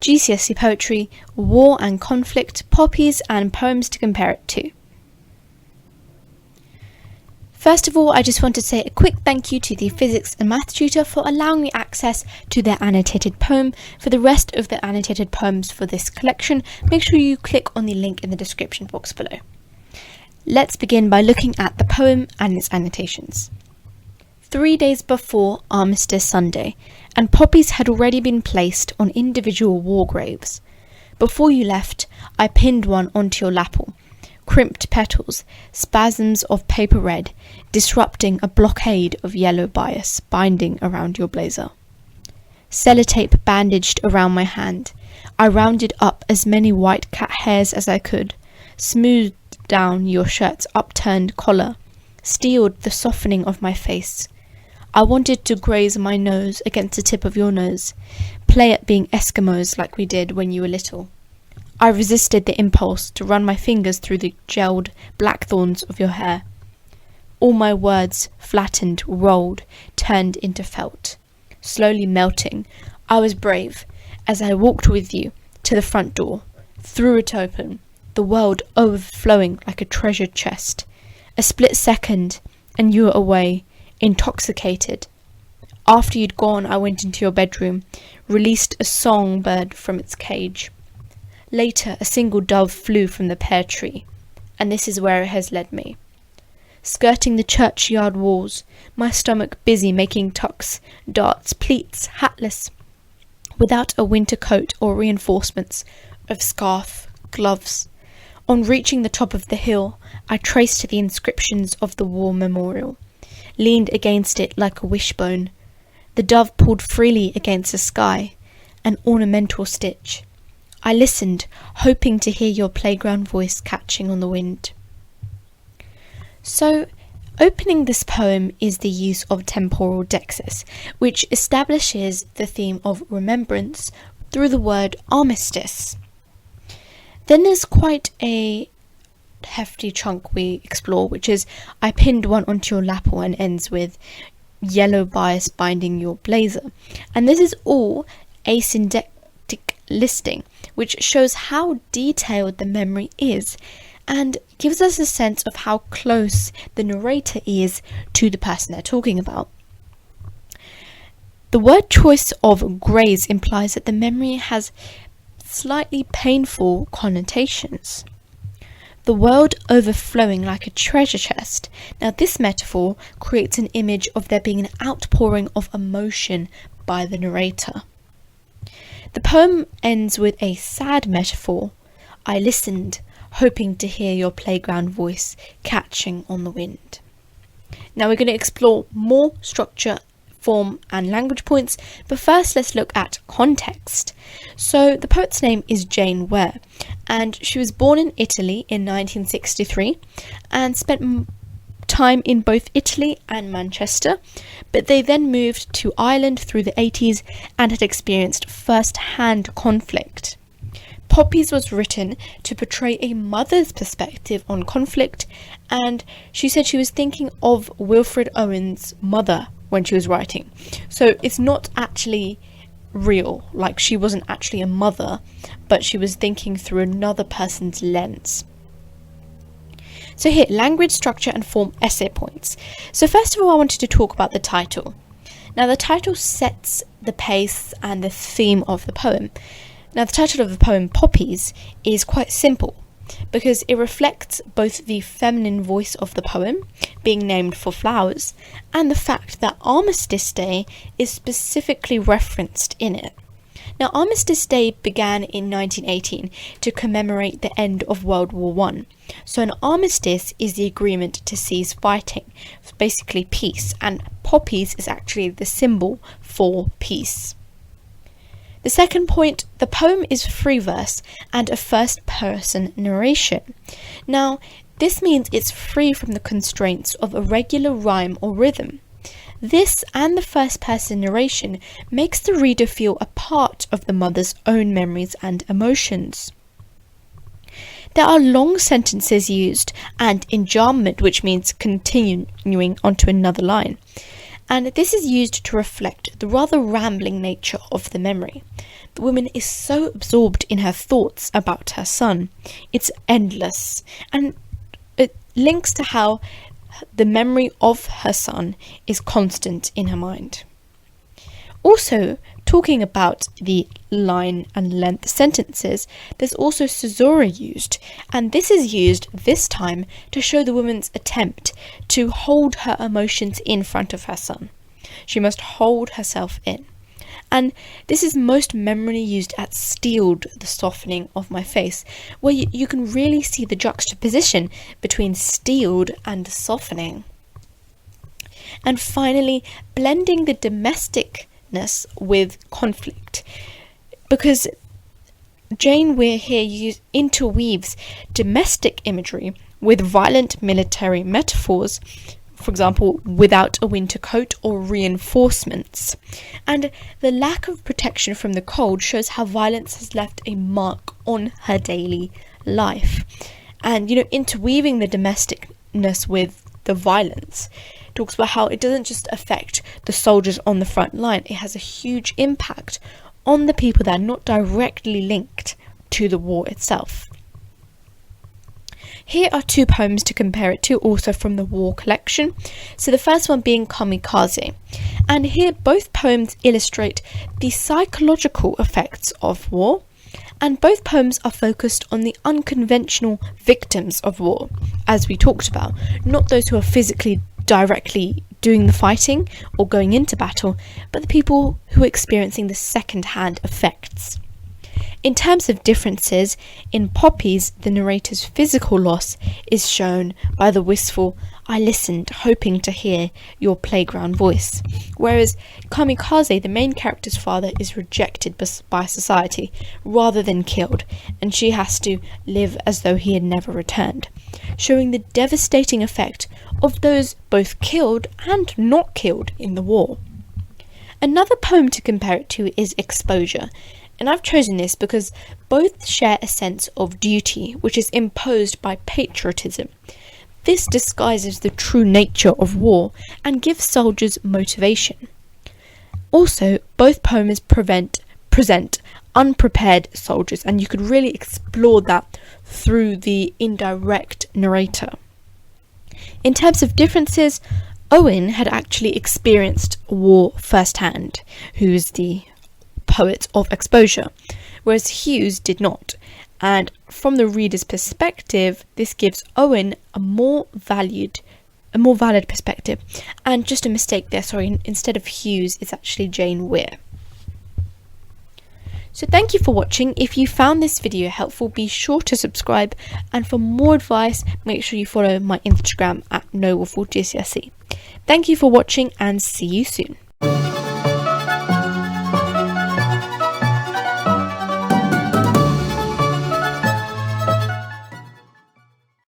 GCSE poetry, war and conflict, poppies and poems to compare it to. First of all, I just want to say a quick thank you to the physics and math tutor for allowing me access to their annotated poem. For the rest of the annotated poems for this collection, make sure you click on the link in the description box below. Let's begin by looking at the poem and its annotations. 3 days before Armistice Sunday, and poppies had already been placed on individual war graves. Before you left, I pinned one onto your lapel. Crimped petals, spasms of paper red, disrupting a blockade of yellow bias binding around your blazer. Sellotape bandaged around my hand. I rounded up as many white cat hairs as I could, smoothed down your shirt's upturned collar, steeled the softening of my face. I wanted to graze my nose against the tip of your nose, play at being Eskimos like we did when you were little. I resisted the impulse to run my fingers through the gelled blackthorns of your hair. All my words flattened, rolled, turned into felt. Slowly melting, I was brave as I walked with you to the front door, threw it open, the world overflowing like a treasured chest. A split second, and you were away, intoxicated. After you'd gone, I went into your bedroom, released a songbird from its cage. Later, a single dove flew from the pear tree, and this is where it has led me. Skirting the churchyard walls, my stomach busy making tucks, darts, pleats, hatless, without a winter coat or reinforcements of scarf, gloves. On reaching the top of the hill, I traced the inscriptions of the war memorial, leaned against it like a wishbone. The dove pulled freely against the sky, an ornamental stitch. I listened, hoping to hear your playground voice catching on the wind. So, opening this poem is the use of temporal dexis, which establishes the theme of remembrance through the word armistice. Then there's quite a hefty chunk we explore, which is I pinned one onto your lapel and ends with yellow bias binding your blazer. And this is all asyndactic listing, which shows how detailed the memory is and gives us a sense of how close the narrator is to the person they're talking about. The word choice of graze implies that the memory has slightly painful connotations. The world overflowing like a treasure chest. Now this metaphor creates an image of there being an outpouring of emotion by the narrator. The poem ends with a sad metaphor. I listened, hoping to hear your playground voice catching on the wind. Now we're going to explore more structure, form and language points, but first let's look at context. So the poet's name is JANE WEIR, and she was born in Italy in 1963 and spent time in both Italy and Manchester, but they then moved to Ireland through the 80s and had experienced first-hand conflict. Poppies was written to portray a mother's perspective on conflict, and she said she was thinking of Wilfred Owen's mother when she was writing. So it's not actually real, like she wasn't actually a mother, but she was thinking through another person's lens. So here, language, structure and form essay points. So first of all, I wanted to talk about the title. Now the title sets the pace and the theme of the poem. Now the title of the poem, Poppies, is quite simple because it reflects both the feminine voice of the poem, being named for flowers, and the fact that Armistice Day is specifically referenced in it. Now, Armistice Day began in 1918 to commemorate the end of World War I. So an armistice is the agreement to cease fighting, basically peace, and poppies is actually the symbol for peace. The second point, the poem is free verse and a first-person narration. Now, this means it's free from the constraints of a regular rhyme or rhythm. This and the first-person narration makes the reader feel a part of the mother's own memories and emotions. There are long sentences used and enjambment, which means continuing onto another line. and this is used to reflect the rather rambling nature of the memory. The woman is so absorbed in her thoughts about her son. It's endless, and it links to how the memory of her son is constant in her mind. Also, talking about the line and length sentences, there's also caesura used, and this is used this time to show the woman's attempt to hold her emotions in front of her son. She must hold herself in. And this is most memorably used at steeled, the softening of my face, where you can really see the juxtaposition between steeled and softening. And finally, blending the domesticness with conflict, because Jane Weir here interweaves domestic imagery with violent military metaphors, for example, without a winter coat or reinforcements. And the lack of protection from the cold shows how violence has left a mark on her daily life. And, interweaving the domesticness with the violence talks about how it doesn't just affect the soldiers on the front line, it has a huge impact on the people that are not directly linked to the war itself. Here are two poems to compare it to, also from the War collection. So the first one being Kamikaze. And here both poems illustrate the psychological effects of war, and both poems are focused on the unconventional victims of war, as we talked about, not those who are physically directly doing the fighting or going into battle, but the people who are experiencing the second-hand effects. In terms of differences, in Poppies, the narrator's physical loss is shown by the wistful, "I listened, hoping to hear your playground voice," whereas Kamikaze, the main character's father, is rejected by society rather than killed, and she has to live as though he had never returned, showing the devastating effect of those both killed and not killed in the war. Another poem to compare it to is Exposure, and I've chosen this because both share a sense of duty, which is imposed by patriotism. This disguises the true nature of war and gives soldiers motivation. Also, both poems present unprepared soldiers, and you could really explore that through the indirect narrator. In terms of differences, Owen had actually experienced war firsthand, who's the poet of Exposure, whereas Hughes did not. And from the reader's perspective, this gives Owen a more valid perspective. And just a mistake there, instead of Hughes, it's actually Jane Weir. So thank you for watching. If you found this video helpful, be sure to subscribe, and for more advice, make sure you follow my Instagram at GCSE. Thank you for watching, and see you soon.